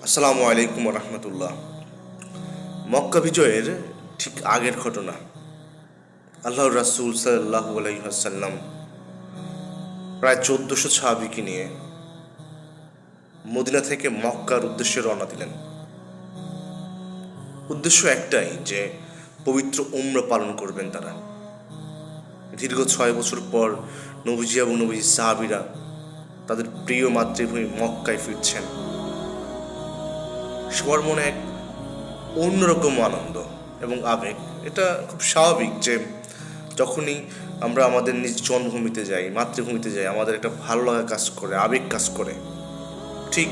আসসালামু আলাইকুম রহমতুল্লাহ। মক্কা বিজয়ের ঠিক আগের ঘটনা। আল্লাহর রাসূল সাল্লাল্লাহু আলাইহি ওয়াসাল্লাম প্রায় 1400 সাহাবীকে নিয়ে মদিনা থেকে মক্কার উদ্দেশ্যে রওনা দিলেন। উদ্দেশ্য একটাই, যে পবিত্র উমরা পালন করবেন তারা। দীর্ঘ 6 বছর পর নবীজি এবং নবীজি সাহাবীরা তাদের প্রিয় মাতৃভূমি মক্কায় ফিরছেন। সবার মনে এক অন্যরকম আনন্দ এবং আবেগ। এটা খুব স্বাভাবিক যে যখনই আমরা আমাদের নিজ জন্মভূমিতে যাই, মাতৃভূমিতে যাই, আমাদের একটা ভালো লাগা কাজ করে, আবেগ কাজ করে। ঠিক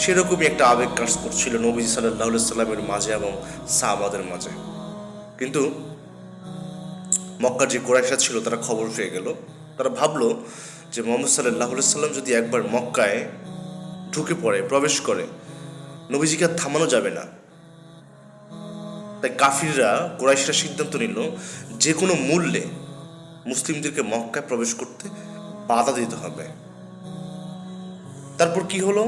সেরকমই একটা আবেগ কাজ করছিল নবী সাল্লাল্লাহু আলাইহি সাল্লামের মাঝে এবং সাহাবাদের মাঝে। কিন্তু মক্কার যে কুরাইশরা ছিল তারা খবর পেয়ে গেল। তারা ভাবলো যে মুহাম্মদ সাল্লাল্লাহু আলাইহি সাল্লাম যদি একবার মক্কায় ঢুকে পড়ে, প্রবেশ করে, নবীজিকে আর থামানো যাবে না। তাই কাফিররা, কুরাইশরা সিদ্ধান্ত নিল যে কোনো মূল্যে মুসলিমদেরকে মক্কায় প্রবেশ করতে বাধা দিতে হবে। তারপর কি হলো?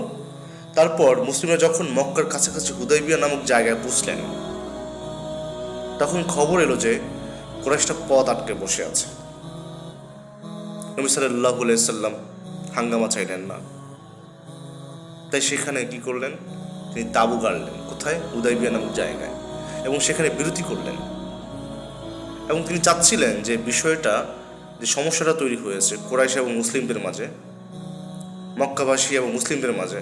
তারপর মুসলিমরা যখন মক্কার কাছাকাছি হুদাইবিয়া নামক জায়গায় পৌঁছলেন, তখন খবর এলো যে কুরাইশরা পথ আটকে বসে আছে। নবী সাল্লাল্লাহু আলাইহি সাল্লাম হাঙ্গামা চাইলেন না। তাই সেখানে কি করলেন? তিনি তাঁবু গাড়লেন। কোথায়? হুদাইবিয়া নামক জায়গায়। এবং সেখানে বিরতি করলেন। এবং তিনি চাচ্ছিলেন যে বিষয়টা, যে সমস্যাটা তৈরি হয়েছে কুরাইশ এবং মুসলিমদের মাঝে, মক্কাবাসী এবং মুসলিমদের মাঝে,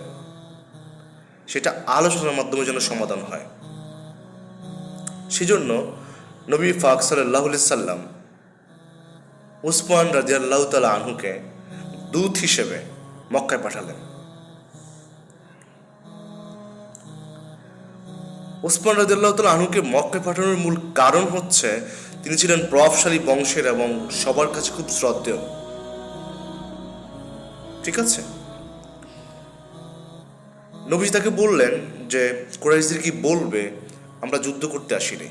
সেটা আলোচনার মাধ্যমে যেন সমাধান হয়। সেজন্য নবী পাক সাল্লাল্লাহু আলাইহি সাল্লাম উসমান রাদিয়াল্লাহু তাআলা আনহুকে দূত হিসেবে মক্কায় পাঠালেন। উসমান রাদিয়াল্লাহু তাআলা আনহুকে মক্কায় পাঠানোর মূল কারণ হচ্ছে তিনি ছিলেন প্রভাবশালী বংশের এবং সবার কাছে খুব শ্রদ্ধেয়। ঠিক আছে? নবী তাকে বললেন যে কুরাইশদের কি বলবে, আমরা যুদ্ধ করতে আসিনি,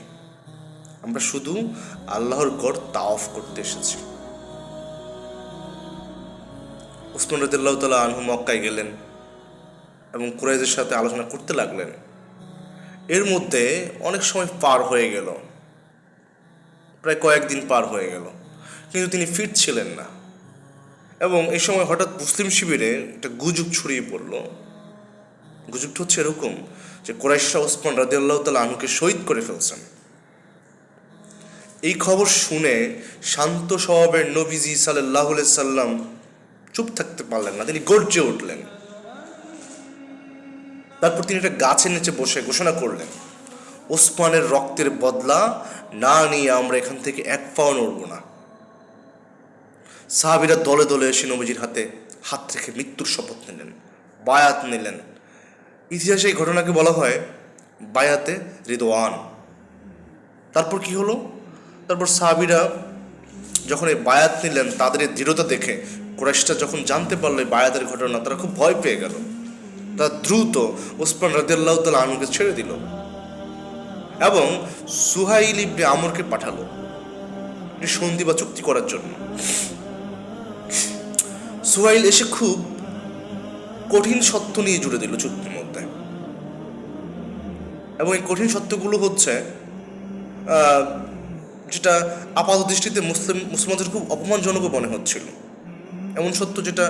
আমরা শুধু আল্লাহর ঘর তাওয়াফ করতে এসেছি। উসমান রাদিয়াল্লাহু তাআলা আনহু মক্কায় গেলেন এবং কুরাইশদের সাথে আলোচনা করতে লাগলেন। এর মধ্যে অনেক সময় পার হয়ে গেল, প্রায় কয়েকদিন পার হয়ে গেল, কিন্তু তিনি ফিরছিলেন না। এবং এই সময় হঠাৎ মুসলিম শিবিরে একটা গুজব ছড়িয়ে পড়ল। গুজবটা হচ্ছে এরকম যে কুরাইশরা উসমান রাদিয়াল্লাহু তাআলা আনহুকে শহীদ করে ফেলছেন। এই খবর শুনে শান্ত স্বভাবের নবীজি সাল্লাল্লাহু আলাইহি সাল্লাম চুপ থাকতে পারলেন না, তিনি গর্জে উঠলেন। তারপর তিনি একটা গাছের নিচে বসে ঘোষণা করলেন, ওসমানের রক্তের বদলা না নিয়ে আমরা এখান থেকে এক পাও নড়ব না। সাহাবীরা দলে দলে এসে নবীজির হাতে হাত রেখে মৃত্যুর শপথ নিলেন, বায়াত নিলেন। ইতিহাসে এই ঘটনাকে বলা হয় বায়াতে রিদওয়ান। তারপর কি হলো? তারপর সাহাবীরা যখন এই বায়াত নিলেন, তাদের এই দৃঢ়তা দেখে কুরাইশরা যখন জানতে পারলো এই বায়াতের ঘটনা, তারা খুব ভয় পেয়ে গেল। তারা দ্রুত উসমান রাদিয়াল্লাহু তাআলা আনহুকে ছেড়ে দিল এবং সুহাইল ইবনে আমরকে পাঠালো সন্ধি বা চুক্তি করার জন্য। সুহাইল এসে খুব কঠিন সত্য নিয়ে জুড়ে দিল চুক্তির মধ্যে। এবং এই কঠিন সত্যগুলো হচ্ছে যেটা আপাত দৃষ্টিতে মুসলমানদের খুব অপমানজনকও মনে হচ্ছিল। এমন সত্য যেটা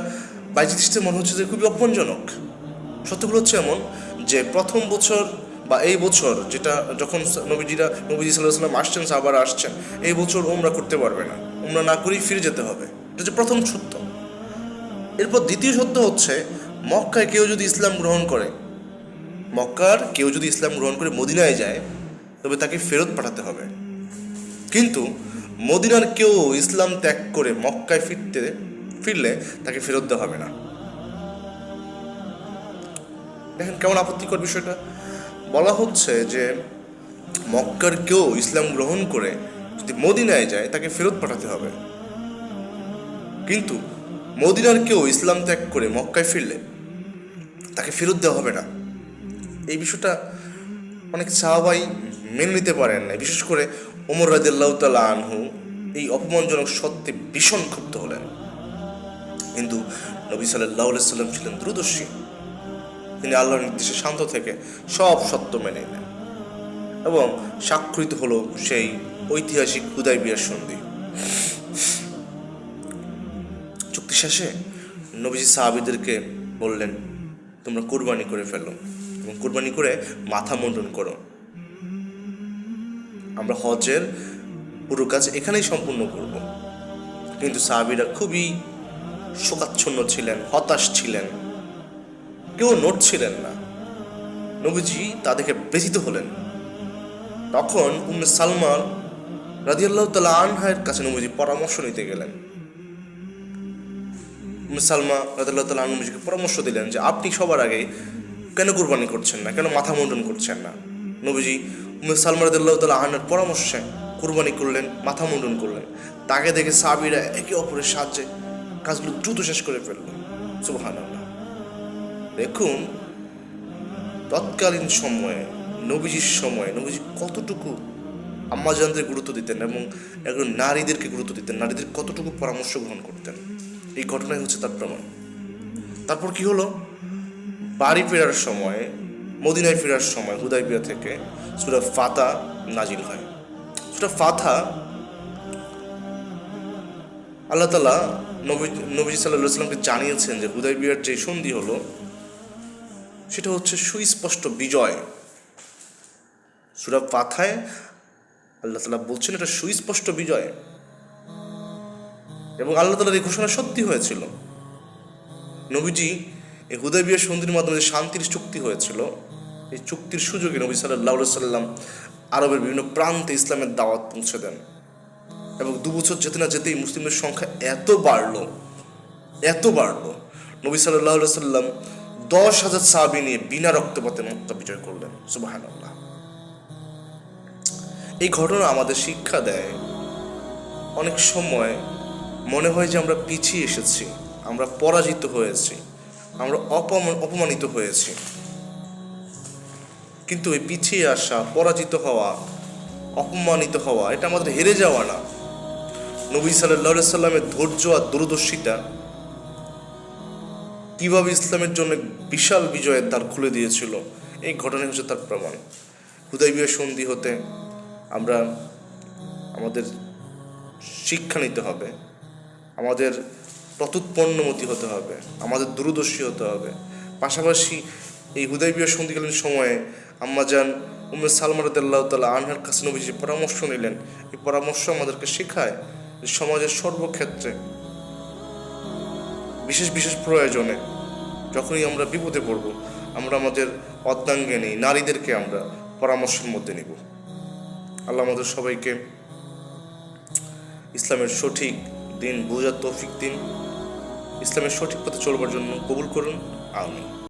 বাইরের দৃষ্টিতে মনে হচ্ছে যে খুবই অপমানজনক। সত্যগুলো হচ্ছে এমন যে প্রথম বছর বা এই বছর, যেটা যখন নবীজি সাল্লাল্লাহু আলাইহি সাল্লাম আসছেন, সাহাবারা আসছেন, এই বছর উমরা করতে পারবে না, উমরা না করেই ফিরে যেতে হবে। এটা হচ্ছে প্রথম সত্য। এরপর দ্বিতীয় সত্য হচ্ছে মক্কার কেউ যদি ইসলাম গ্রহণ করে মদিনায় যায়, তবে তাকে ফেরত পাঠাতে হবে। কিন্তু মদিনার কেউ ইসলাম ত্যাগ করে মক্কায় ফিরলে তাকে ফেরত দেওয়া হবে না। দেখেন কেমন আপত্তিকর বিষয়টা। বলা হচ্ছে যে মক্কার কেউ ইসলাম গ্রহণ করে যদি মদিনায় যায় তাকে ফেরত পাঠাতে হবে, কিন্তু মদিনার কেউ ইসলাম ত্যাগ করে মক্কায় ফিরলে তাকে ফেরত দেওয়া হবে না। এই বিষয়টা অনেক সাহাবাই মেনে নিতে পারেন না। বিশেষ করে ওমর রাদিয়াল্লাহু তাআলা আনহু এই অপমানজনক সত্যে ভীষণ ক্ষুব্ধ হলেন। কিন্তু নবী সাল্লাল্লাহু আলাইহি সাল্লাম ছিলেন দূরদর্শী। তিনি আল্লাহর নির্দেশে শান্ত থেকে সব সত্য মেনে নেন এবং স্বাক্ষরিত হলো সেই ঐতিহাসিক হুদায়বিয়ার সন্ধি। চুক্তি শেষে নবীজি সাহাবীদেরকে বললেন, তোমরা কুরবানি করে ফেলো এবং কুরবানি করে মাথা মুন্ডন করো। আমরা হজের পুরো কাজ এখানেই সম্পূর্ণ করব। কিন্তু সাহাবীরা খুবই শোকাচ্ছন্ন ছিলেন, হতাশ ছিলেন, কেউ নড়ছিলেন না। নবীজি তাদেরকে ব্যথিত হলেন। তখন উম্মে সালমা রাদিয়াল্লাহু তাআলা আনহার কাছে নবীজি পরামর্শ নিতে গেলেন। উম্মে সালমা রাদিয়াল্লাহু তাআলা আনহা নবীজিকে পরামর্শ দিলেন যে আপনি সবার আগে কেন কুরবানি করছেন না, কেন মাথা মুন্ডন করছেন না। নবীজি উম্মে সালমা রাদিয়াল্লাহু তাআলা আনহার পরামর্শে কুরবানি করলেন, মাথা মুন্ডন করলেন। তাকে দেখে সাহাবীরা একে অপরের সাহায্যে কাজগুলো দ্রুত শেষ করে ফেলল। সুবহানাল্লাহ। দেখুন তৎকালীন সময়ে নবীজির সময়ে নবীজি কতটুকু আম্মাজানদের গুরুত্ব দিতেন এবং একজন নারীদেরকে গুরুত্ব দিতেন, নারীদের কতটুকু পরামর্শ গ্রহণ করতেন, এই ঘটনাই হচ্ছে তার প্রমাণ। তারপর কি হলো, বাড়ি ফেরার সময়, মদিনায় ফেরার সময় হুদায়বিয়া থেকে সূরা ফাতা নাজিল হয়। সূরা ফাতা আল্লাহ তাআলা নবী সাল্লাল্লাহু আলাইহি ওয়াসাল্লামকে জানিয়েছেন যে হুদায়বিয়ার যে সন্ধি হলো সেটা হচ্ছে সুস্পষ্ট বিজয়। সূরা ফাতায় আল্লাহ তাআলা বলছেন এটা সুস্পষ্ট বিজয় এবং আল্লাহ তাআলার এই ঘোষণা সত্যি হয়েছিল। নবীজি এই হুদায়বিয়ার সন্ধির মাধ্যমে যে শান্তির চুক্তি হয়েছিল, এই চুক্তির সুযোগে নবী সাল্লাল্লাহু আলাইহি ওয়াসাল্লাম আরবের বিভিন্ন প্রান্তে ইসলামের দাওয়াত পৌঁছে দেন এবং 2 বছর যেতে না যেতেই মুসলিমদের সংখ্যা এত বাড়লো, নবী সাল্লাল্লাহু আলাইহি ওয়াসাল্লাম 10,000 সাহাবী নিয়ে বিনা রক্তপাতে মক্কা বিজয় করলেন। সুবহানাল্লাহ। এই ঘটনা আমাদের শিক্ষা দেয়, অনেক সময় মনে হয় যে আমরা পিছিয়ে এসেছি, আমরা পরাজিত হয়েছি, আমরা অপমানিত হয়েছি। কিন্তু এই পিছিয়ে আসা, পরাজিত হওয়া, অপমানিত হওয়া এটা আমাদের হেরে যাওয়া না। নবী সাল্লাল্লাহু আলাইহি সাল্লামের ধৈর্য আর দূরদর্শিতা কিভাবে ইসলামের জন্য বিশাল বিজয়ের দ্বার খুলে দিয়েছিল, এই ঘটনা হচ্ছে তার প্রমাণ। হুদায়বিয়া সন্ধি হতে আমরা আমাদের শিক্ষা নিতে হবে, আমাদের প্রত্যুৎপন্নমতি হতে হবে, আমাদের দূরদর্শী হতে হবে। পাশাপাশি এই হুদায়বিয়া সন্ধিকালীন সময়ে আম্মাজান উম্মে সালমা রাদিয়াল্লাহু তাআলা আনহার কাছে নবীজি যে পরামর্শ নিলেন, এই পরামর্শ আমাদেরকে শেখায় যে সমাজের সর্বক্ষেত্রে বিশেষ বিশেষ প্রয়োজনে যখনই আমরা বিপদে পড়ব, আমরা আমাদের অর্ধাঙ্গিনী নারীদেরকে আমরা পরামর্শের মধ্যে নিব। আল্লাহ আমাদের সবাইকে ইসলামের সঠিক দিন বোঝার তৌফিক দিন, ইসলামের সঠিক পথে চলবার জন্য কবুল করুন। আমিন।